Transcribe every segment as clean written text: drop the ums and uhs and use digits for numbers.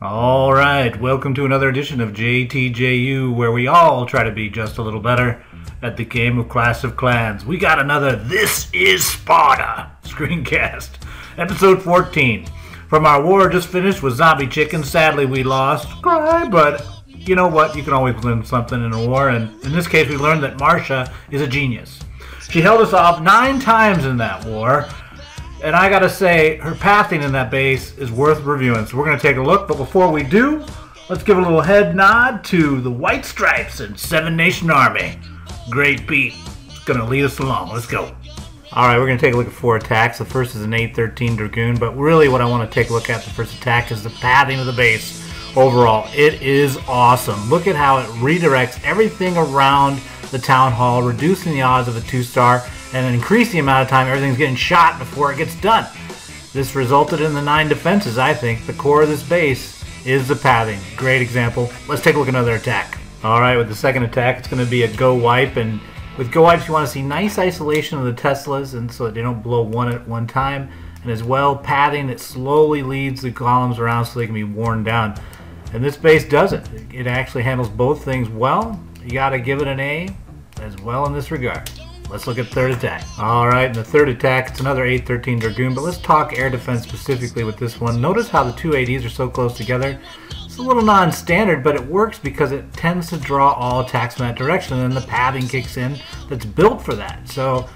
Alright, welcome to another edition of JTJU, where we all try to be just a little better at the game of Clash of Clans. We got another This is Sparta screencast, episode 14. From our war just finished with zombie chicken, sadly we lost. Cry, but you know what, you can always learn something in a war, and in this case we learned that Marsha is a genius. She held us off 9 times in that war. And I gotta say, her pathing in that base is worth reviewing. So we're gonna take a look, but before we do, let's give a little head nod to the White Stripes and Seven Nation Army. Great Pete is gonna lead us along. Let's go. Alright, we're gonna take a look at 4 attacks. The first is an 813 Dragoon, but really what I want to take a look at the first attack is the pathing of the base. Overall, it is awesome. Look at how it redirects everything around the town hall, reducing the odds of a 2-star, and increase the amount of time everything's getting shot before it gets done. This resulted in the 9 defenses, I think. The core of this base is the pathing. Great example. Let's take a look at another attack. Alright, with the second attack, it's going to be a go wipe, and with go wipes you want to see nice isolation of the Teslas, and so that they don't blow one at one time, and as well pathing that slowly leads the columns around so they can be worn down. And this base does it. It actually handles both things well. You got to give it an A as well in this regard. Let's look at third attack. Alright, in the third attack, it's another 813 Dragoon, but let's talk air defense specifically with this one. Notice how the two ADs are so close together. It's a little non-standard, but it works because it tends to draw all attacks in that direction, and then the pathing kicks in that's built for that. So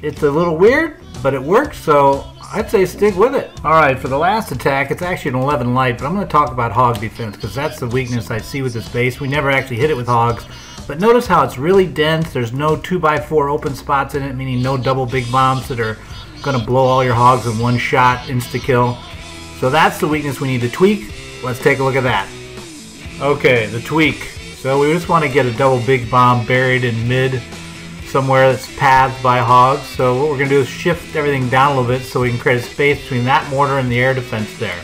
it's a little weird, but it works, so I'd say stick with it. Alright, for the last attack, it's actually an 11 light, but I'm going to talk about hog defense because that's the weakness I see with this base. We never actually hit it with hogs. But notice how it's really dense. There's no 2x4 open spots in it, meaning no double big bombs that are going to blow all your hogs in one shot, insta-kill. So that's the weakness we need to tweak. Let's take a look at that. Okay, the tweak. So we just want to get a double big bomb buried in mid somewhere that's pathed by hogs. So what we're going to do is shift everything down a little bit so we can create a space between that mortar and the air defense there.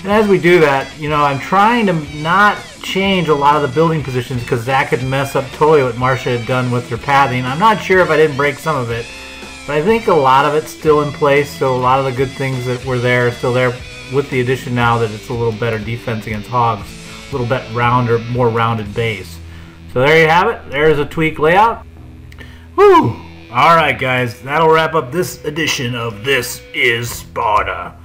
And as we do that, you know, I'm trying to not change a lot of the building positions because that could mess up totally what Marsha had done with her pathing. I'm not sure if I didn't break some of it, but I think a lot of it's still in place, so a lot of the good things that were there are still there, with the addition now that it's a little better defense against hogs, a little bit rounder, more rounded base. So there you have it. There's a tweak layout. Woo! Alright guys, that'll wrap up this edition of This is Sparta.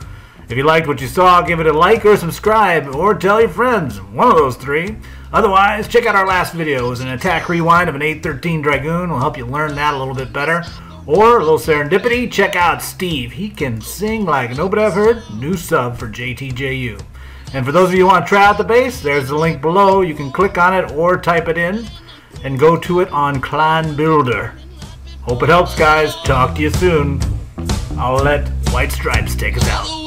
If you liked what you saw, give it a like or subscribe, or tell your friends, one of those 3. Otherwise, check out our last video. It was an attack rewind of an 813 Dragoon. We'll help you learn that a little bit better. Or, a little serendipity, check out Steve. He can sing like nobody I've heard. New sub for JTJU. And for those of you who want to try out the base, there's the link below. You can click on it or type it in and go to it on Clan Builder. Hope it helps, guys. Talk to you soon. I'll let White Stripes take us out.